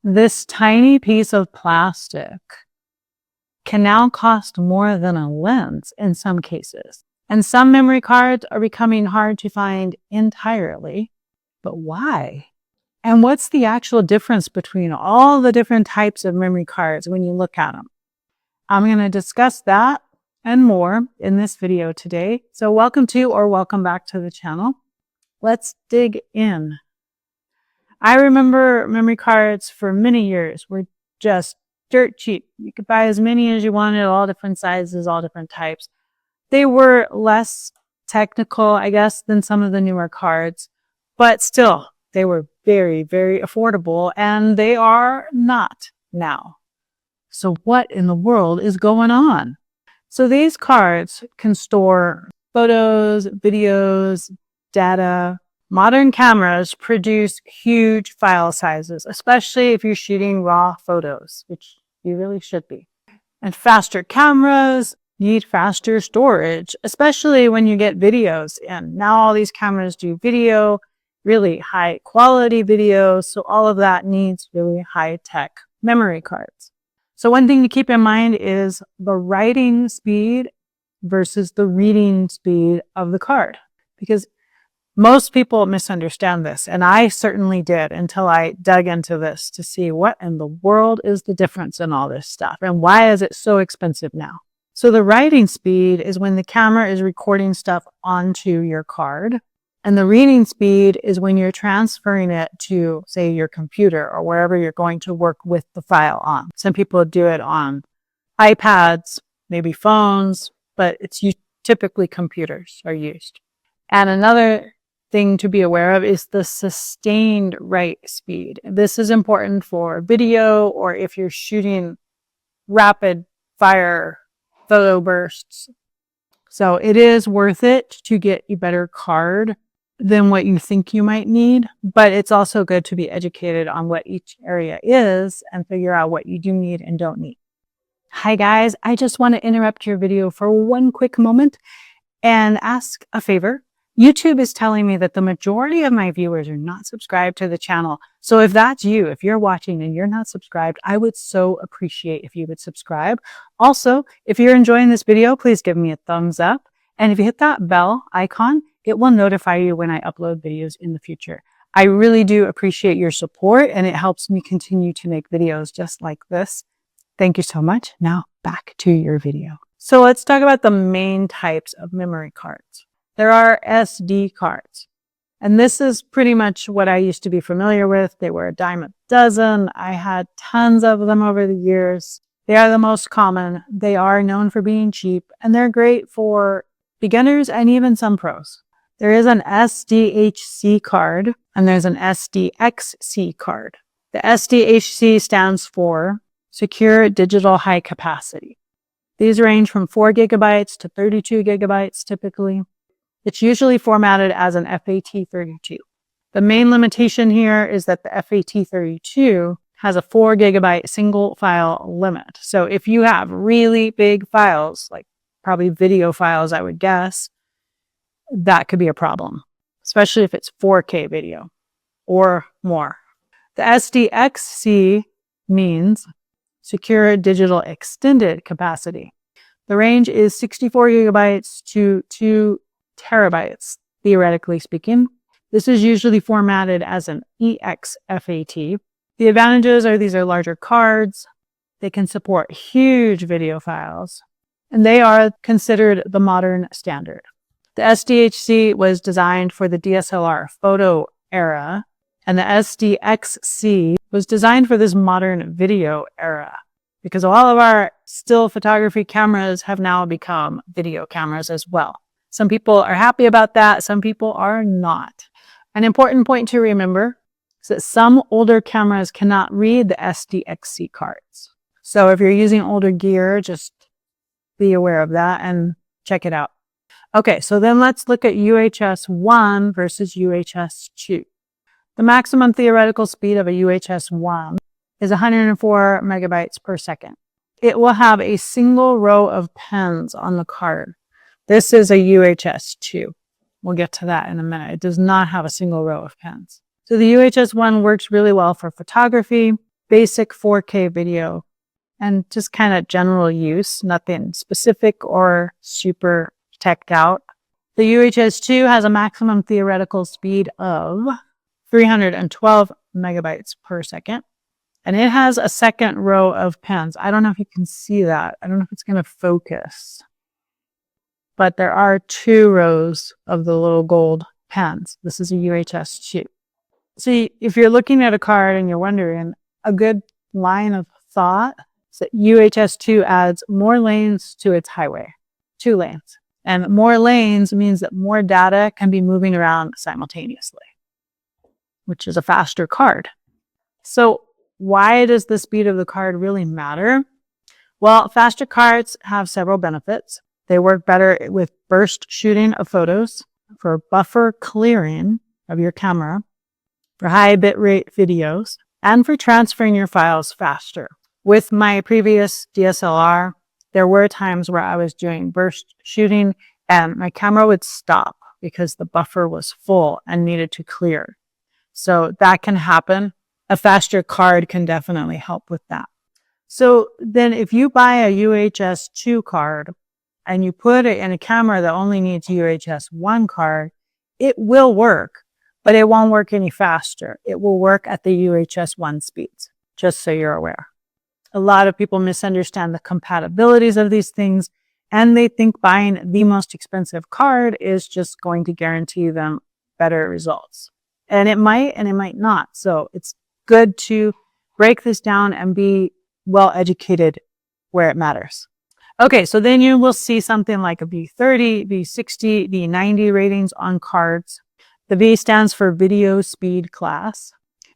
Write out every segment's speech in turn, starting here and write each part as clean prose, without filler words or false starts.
This tiny piece of plastic can now cost more than a lens in some cases. And some memory cards are becoming hard to find entirely. But why? And what's the actual difference between all the different types of memory cards when you look at them? I'm going to discuss that and more in this video today. So welcome to or welcome back to the channel. Let's dig in. I remember memory cards for many years were just dirt cheap. You could buy as many as you wanted, all different sizes, all different types. They were less technical, I guess, than some of the newer cards, but still, they were very, very affordable, and they are not now. So what in the world is going on? So these cards can store photos, videos, data. Modern cameras produce huge file sizes, especially if you're shooting raw photos, which you really should be. And faster cameras need faster storage, especially when you get videos in. Now all these cameras do video, really high quality video, so all of that needs really high tech memory cards. So one thing to keep in mind is the writing speed versus the reading speed of the card, because most people misunderstand this, and I certainly did until I dug into this to see what in the world is the difference in all this stuff and why is it so expensive now. So the writing speed is when the camera is recording stuff onto your card, and the reading speed is when you're transferring it to, say, your computer or wherever you're going to work with the file on. Some people do it on iPads, maybe phones, but it's typically computers are used. And another thing to be aware of is the sustained write speed. This is important for video or if you're shooting rapid fire photo bursts. So it is worth it to get a better card than what you think you might need, but it's also good to be educated on what each area is and figure out what you do need and don't need. Hi guys, I just want to interrupt your video for one quick moment and ask a favor. YouTube is telling me that the majority of my viewers are not subscribed to the channel. So if that's you, if you're watching and you're not subscribed, I would so appreciate if you would subscribe. Also, if you're enjoying this video, please give me a thumbs up. And if you hit that bell icon, it will notify you when I upload videos in the future. I really do appreciate your support, and it helps me continue to make videos just like this. Thank you so much. Now back to your video. So let's talk about the main types of memory cards. There are SD cards, and this is pretty much what I used to be familiar with. They were a dime a dozen. I had tons of them over the years. They are the most common. They are known for being cheap, and they're great for beginners and even some pros. There is an SDHC card, and there's an SDXC card. The SDHC stands for Secure Digital High Capacity. These range from 4 gigabytes to 32 gigabytes typically. It's usually formatted as an FAT32. The main limitation here is that the FAT32 has a 4 gigabyte single file limit. So if you have really big files, like probably video files, I would guess, that could be a problem, especially if it's 4K video or more. The SDXC means Secure Digital Extended Capacity. The range is 64 gigabytes to 2 terabytes, theoretically speaking. This is usually formatted as an EXFAT. The advantages are these are larger cards. They can support huge video files, and they are considered the modern standard. The SDHC was designed for the DSLR photo era, and the SDXC was designed for this modern video era, because all of our still photography cameras have now become video cameras as well. Some people are happy about that. Some people are not. An important point to remember is that some older cameras cannot read the SDXC cards. So if you're using older gear, just be aware of that and check it out. Okay, so then let's look at UHS-I versus UHS-II. The maximum theoretical speed of a UHS-I is 104 megabytes per second. It will have a single row of pens on the card. This is a UHS-II. We'll get to that in a minute. It does not have a single row of pens. So the UHS-I works really well for photography, basic 4K video and just kind of general use, nothing specific or super teched out. The UHS-II has a maximum theoretical speed of 312 megabytes per second. And it has a second row of pens. I don't know if you can see that. I don't know if it's going to focus. But there are 2 rows of the little gold pens. This is a UHS-II. So if you're looking at a card and you're wondering, a good line of thought is that UHS-II adds more lanes to its highway. 2 lanes. And more lanes means that more data can be moving around simultaneously, which is a faster card. So why does the speed of the card really matter? Well, faster cards have several benefits. They work better with burst shooting of photos, for buffer clearing of your camera, for high bitrate videos, and for transferring your files faster. With my previous DSLR, there were times where I was doing burst shooting and my camera would stop because the buffer was full and needed to clear. So that can happen. A faster card can definitely help with that. So then if you buy a UHS-II card and you put it in a camera that only needs UHS-I card, it will work, but it won't work any faster. It will work at the UHS-I speeds, just so you're aware. A lot of people misunderstand the compatibilities of these things, and they think buying the most expensive card is just going to guarantee them better results. And it might not. So it's good to break this down and be well educated where it matters. Okay, so then you will see something like a V30, V60, V90 ratings on cards. The V stands for video speed class.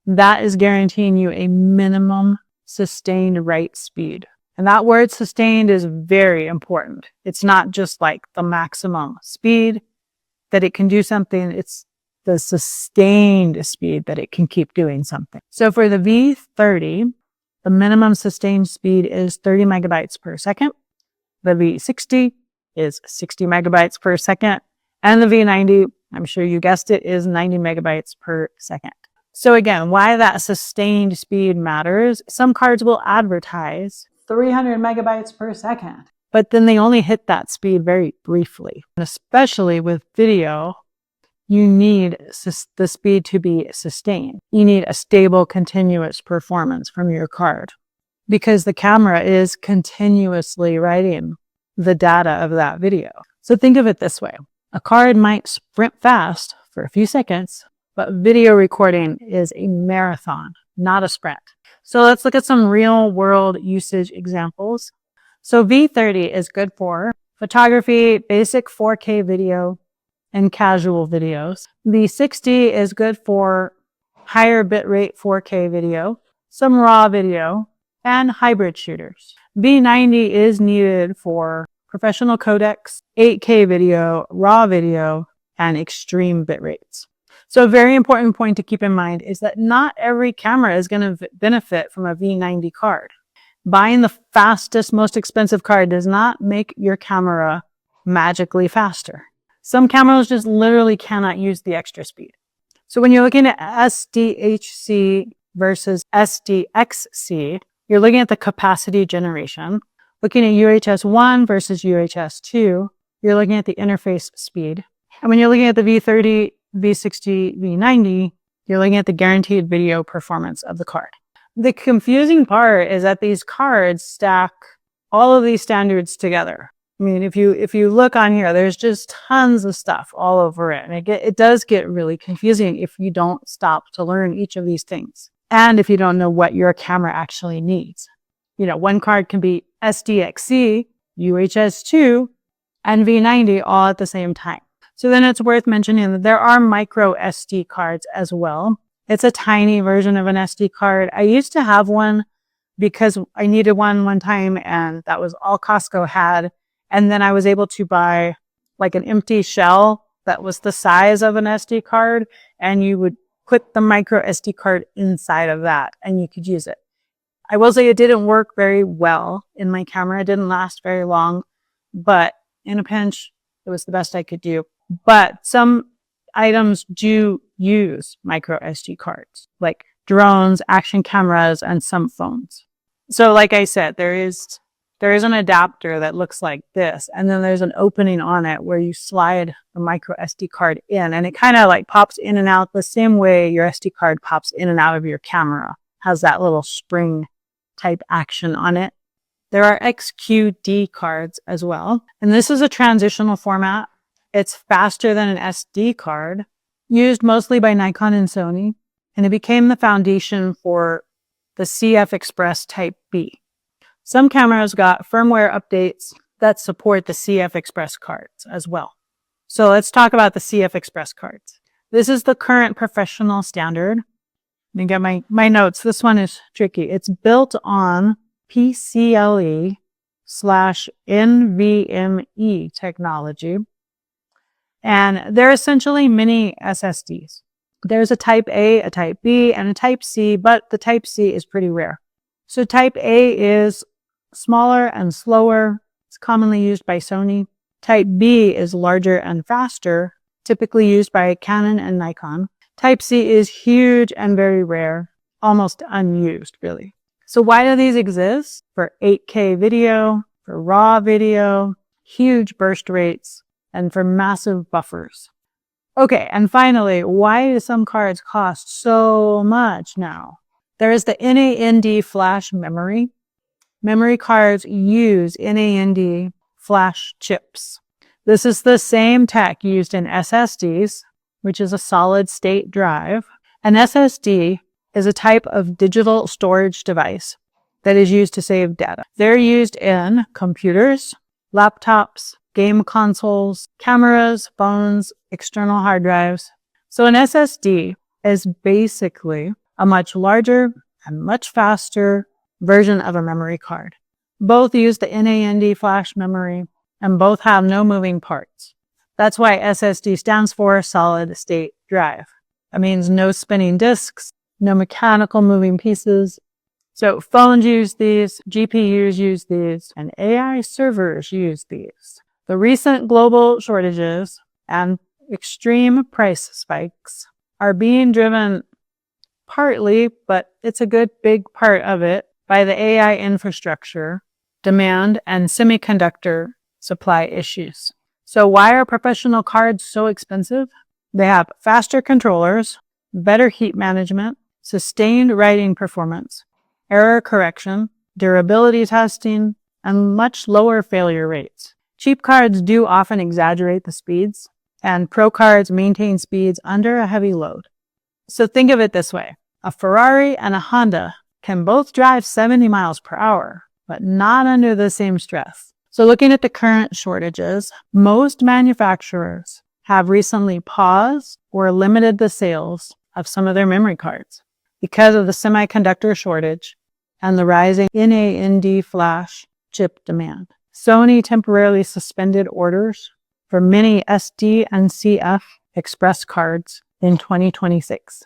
That is guaranteeing you a minimum sustained write speed. And that word sustained is very important. It's not just like the maximum speed that it can do something. It's the sustained speed that it can keep doing something. So for the V30, the minimum sustained speed is 30 megabytes per second. The V60 is 60 megabytes per second. And the V90, I'm sure you guessed it, is 90 megabytes per second. So again, why that sustained speed matters, some cards will advertise 300 megabytes per second, but then they only hit that speed very briefly. And especially with video, you need the speed to be sustained. You need a stable, continuous performance from your card because the camera is continuously writing the data of that video. So think of it this way. A card might sprint fast for a few seconds, but video recording is a marathon, not a sprint. So let's look at some real world usage examples. So V30 is good for photography, basic 4K video, and casual videos. V60 is good for higher bitrate 4K video, some raw video, and hybrid shooters. V90 is needed for professional codecs, 8K video, raw video, and extreme bit rates. So a very important point to keep in mind is that not every camera is going to benefit from a V90 card. Buying the fastest, most expensive card does not make your camera magically faster. Some cameras just literally cannot use the extra speed. So when you're looking at SDHC versus SDXC, you're looking at the capacity generation. Looking at UHS-I versus UHS-II, you're looking at the interface speed. And when you're looking at the V30, V60, V90, you're looking at the guaranteed video performance of the card. The confusing part is that these cards stack all of these standards together. I mean, if you look on here, there's just tons of stuff all over it. And it does get really confusing if you don't stop to learn each of these things. And if you don't know what your camera actually needs. You know, one card can be SDXC, UHS-II, and V90 all at the same time. So then it's worth mentioning that there are MicroSD cards as well. It's a tiny version of an SD card. I used to have one because I needed one time and that was all Costco had. And then I was able to buy like an empty shell that was the size of an SD card and you would put the MicroSD card inside of that and you could use it. I will say it didn't work very well in my camera. It didn't last very long, but in a pinch, it was the best I could do. But some items do use micro SD cards, like drones, action cameras, and some phones. So like I said, there is an adapter that looks like this, and then there's an opening on it where you slide the MicroSD card in, and it kind of like pops in and out the same way your SD card pops in and out of your camera. Has that little spring type action on it. There are XQD cards as well, and this is a transitional format. It's faster than an SD card, used mostly by Nikon and Sony, and it became the foundation for the CFexpress Type B. Some cameras got firmware updates that support the CFexpress cards as well. So let's talk about the CFexpress cards. This is the current professional standard. Let me get my notes. This one is tricky. It's built on PCIe/NVMe technology. And they're essentially mini SSDs. There's a Type A, a Type B, and a Type C, but the Type C is pretty rare. So Type A is smaller and slower. It's commonly used by Sony. Type B is larger and faster, typically used by Canon and Nikon. Type C is huge and very rare, almost unused, really. So why do these exist? For 8K video, for raw video, huge burst rates, and for massive buffers. Okay, and finally, why do some cards cost so much now? There is the NAND Flash memory. Memory cards use NAND Flash chips. This is the same tech used in SSDs, which is a solid-state drive. An SSD is a type of digital storage device that is used to save data. They're used in computers, laptops, game consoles, cameras, phones, external hard drives. So an SSD is basically a much larger and much faster version of a memory card. Both use the NAND flash memory and both have no moving parts. That's why SSD stands for solid state drive. That means no spinning disks, no mechanical moving pieces. So phones use these, GPUs use these, and AI servers use these. The recent global shortages and extreme price spikes are being driven partly, but it's a good big part of it, by the AI infrastructure, demand, and semiconductor supply issues. So why are professional cards so expensive? They have faster controllers, better heat management, sustained writing performance, error correction, durability testing, and much lower failure rates. Cheap cards do often exaggerate the speeds, and pro cards maintain speeds under a heavy load. So think of it this way. A Ferrari and a Honda can both drive 70 miles per hour, but not under the same stress. So looking at the current shortages, most manufacturers have recently paused or limited the sales of some of their memory cards because of the semiconductor shortage and the rising NAND flash chip demand. Sony temporarily suspended orders for many SD and CFexpress cards in 2026.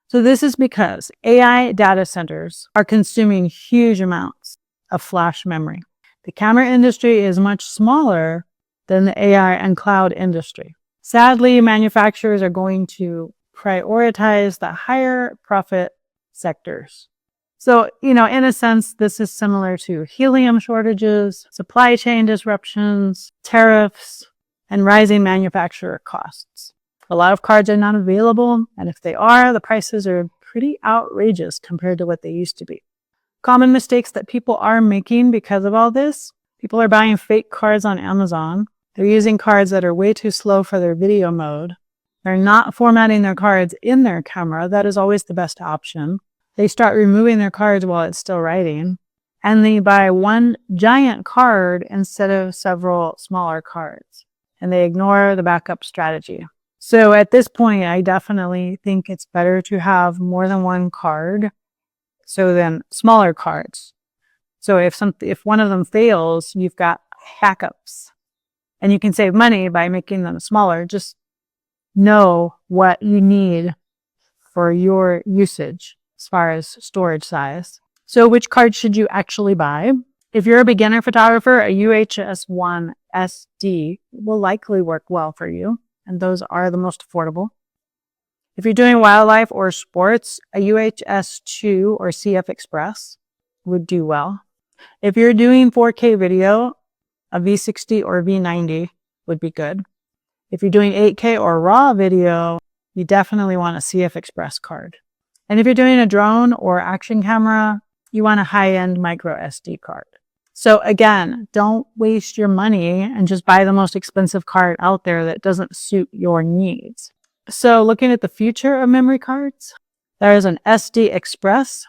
So this is because AI data centers are consuming huge amounts of flash memory. The camera industry is much smaller than the AI and cloud industry. Sadly, manufacturers are going to prioritize the higher profit sectors. So, in a sense, this is similar to helium shortages, supply chain disruptions, tariffs, and rising manufacturer costs. A lot of cards are not available, and if they are, the prices are pretty outrageous compared to what they used to be. Common mistakes that people are making because of all this: people are buying fake cards on Amazon. They're using cards that are way too slow for their video mode. They're not formatting their cards in their camera. That is always the best option. They start removing their cards while it's still writing, and they buy one giant card instead of several smaller cards, and they ignore the backup strategy. So at this point, I definitely think it's better to have more than one card, so then smaller cards. So if one of them fails, you've got backups, and you can save money by making them smaller. Just know what you need for your usage as far as storage size. So which card should you actually buy? If you're a beginner photographer, a UHS-I SD will likely work well for you, and those are the most affordable. If you're doing wildlife or sports, a UHS-II or CFexpress would do well. If you're doing 4K video, a V60 or V90 would be good. If you're doing 8K or RAW video, you definitely want a CFexpress card. And if you're doing a drone or action camera, you want a high-end MicroSD card. So again, don't waste your money and just buy the most expensive card out there that doesn't suit your needs. So looking at the future of memory cards, there is an SDXC.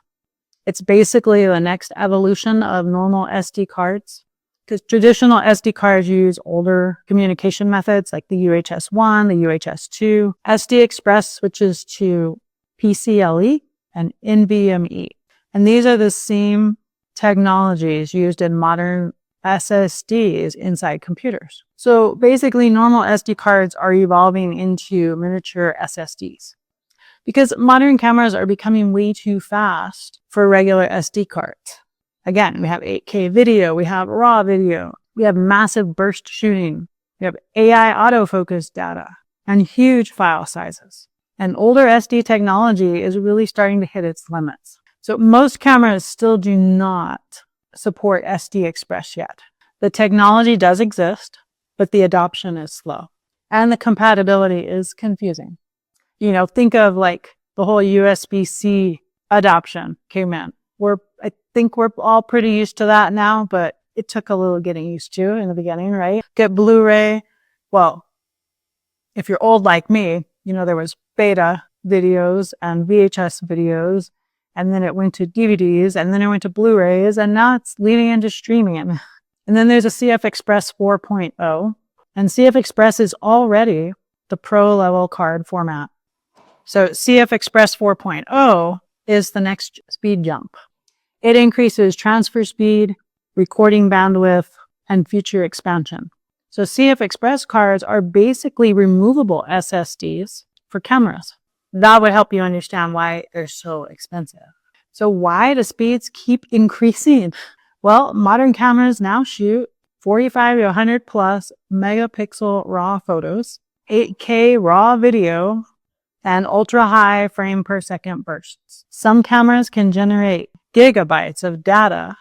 It's basically the next evolution of normal SD cards. Because traditional SD cards use older communication methods like the UHS-I, the UHS-II. SDXC switches to PCIe and NVMe. And these are the same technologies used in modern SSDs inside computers. So basically, normal SD cards are evolving into miniature SSDs. Because modern cameras are becoming way too fast for regular SD cards. Again, we have 8K video, we have RAW video, we have massive burst shooting, we have AI autofocus data, and huge file sizes. And older SD technology is really starting to hit its limits. So most cameras still do not support SDXC yet. The technology does exist, but the adoption is slow. And the compatibility is confusing. You know, think of like the whole USB-C adoption came in. I think we're all pretty used to that now, but it took a little getting used to in the beginning, right? Get Blu-ray. Well, if you're old like me, you know, there was beta videos and VHS videos, and then it went to DVDs, and then it went to Blu-rays, and now it's leading into streaming. And then there's a CFexpress 4.0, and CFexpress is already the pro-level card format. So CFexpress 4.0 is the next speed jump. It increases transfer speed, recording bandwidth, and feature expansion. So CFexpress cards are basically removable SSDs for cameras. That would help you understand why they're so expensive. So why do speeds keep increasing? Well, modern cameras now shoot 45 to 100 plus megapixel RAW photos, 8K RAW video, and ultra-high frame per second bursts. Some cameras can generate gigabytes of data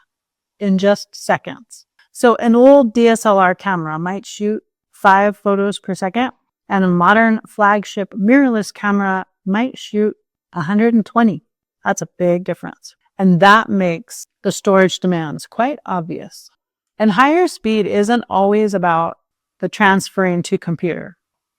in just seconds. So an old DSLR camera might shoot 5 photos per second, and a modern flagship mirrorless camera might shoot 120. That's a big difference. And that makes the storage demands quite obvious. And higher speed isn't always about the transferring to computer.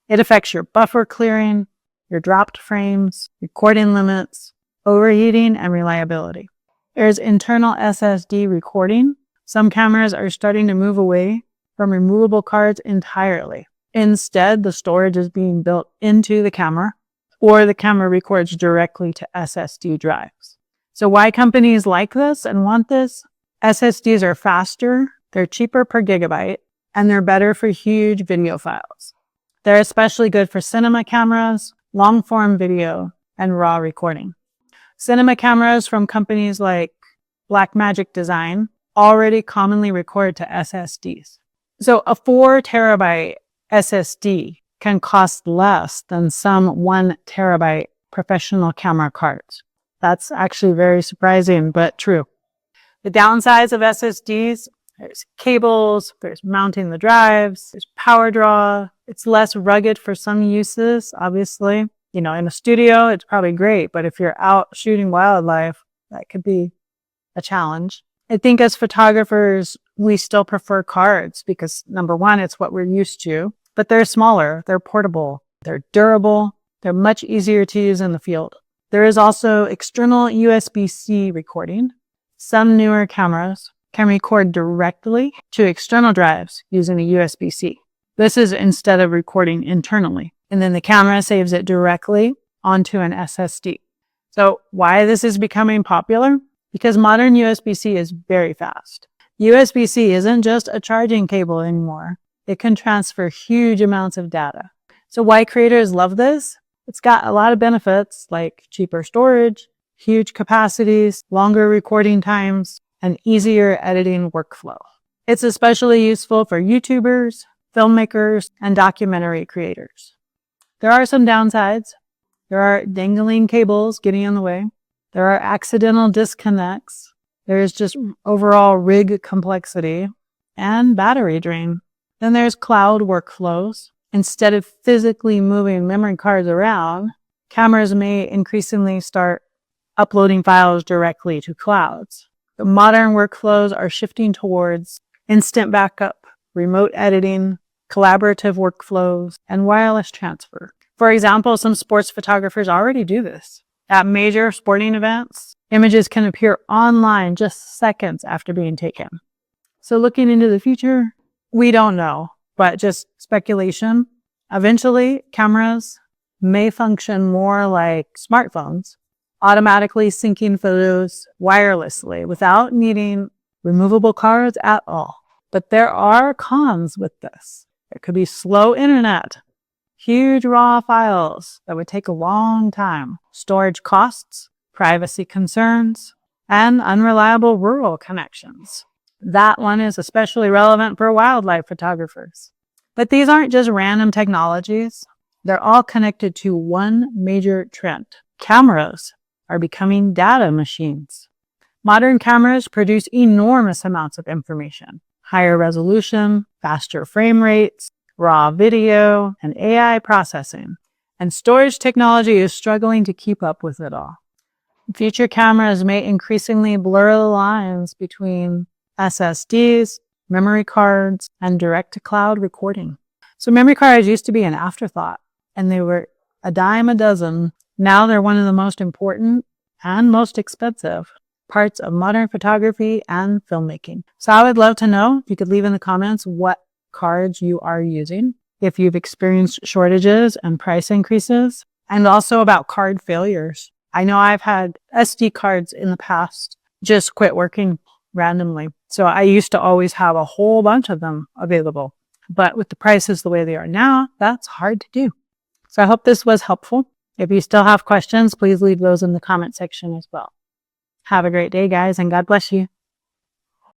It affects your buffer clearing, your dropped frames, recording limits, overheating, and reliability. There's internal SSD recording. Some cameras are starting to move away from removable cards entirely. Instead, the storage is being built into the camera, or the camera records directly to SSD drives. So why companies like this and want this? SSDs are faster, they're cheaper per gigabyte, and they're better for huge video files. They're especially good for cinema cameras, long-form video, and RAW recording. Cinema cameras from companies like Blackmagic Design already commonly record to SSDs. So a 4 terabyte SSD can cost less than some 1 terabyte professional camera cards. That's actually very surprising, but true. The downsides of SSDs, there's cables, there's mounting the drives, there's power draw. It's less rugged for some uses, obviously. You know, in a studio, it's probably great, but if you're out shooting wildlife, that could be a challenge. I think as photographers, we still prefer cards because number one, it's what we're used to, but they're smaller, they're portable, they're durable, they're much easier to use in the field. There is also external USB-C recording. Some newer cameras can record directly to external drives using a USB-C. This is instead of recording internally. And then the camera saves it directly onto an SSD. So why this is becoming popular? Because modern USB-C is very fast. USB-C isn't just a charging cable anymore. It can transfer huge amounts of data. So why creators love this? It's got a lot of benefits like cheaper storage, huge capacities, longer recording times, and easier editing workflow. It's especially useful for YouTubers, filmmakers, and documentary creators. There are some downsides. There are dangling cables getting in the way. There are accidental disconnects. There's just overall rig complexity and battery drain. Then there's cloud workflows. Instead of physically moving memory cards around, cameras may increasingly start uploading files directly to clouds. The modern workflows are shifting towards instant backup, remote editing, collaborative workflows, and wireless transfer. For example, some sports photographers already do this. At major sporting events, images can appear online just seconds after being taken. So looking into the future, we don't know, but just speculation. Eventually, cameras may function more like smartphones, automatically syncing photos wirelessly without needing removable cards at all. But there are cons with this. It could be slow internet, huge raw files that would take a long time, storage costs, privacy concerns, and unreliable rural connections. That one is especially relevant for wildlife photographers. But these aren't just random technologies. They're all connected to one major trend. Cameras are becoming data machines. Modern cameras produce enormous amounts of information, higher resolution, faster frame rates, raw video, and AI processing. And storage technology is struggling to keep up with it all. Future cameras may increasingly blur the lines between SSDs, memory cards, and direct-to-cloud recording. So memory cards used to be an afterthought, and they were a dime a dozen. Now they're one of the most important and most expensive parts of modern photography and filmmaking. So I would love to know if you could leave in the comments what cards you are using, if you've experienced shortages and price increases, and also about card failures. I know I've had SD cards in the past just quit working randomly. So I used to always have a whole bunch of them available. But with the prices the way they are now, that's hard to do. So I hope this was helpful. If you still have questions, please leave those in the comment section as well. Have a great day, guys, and God bless you.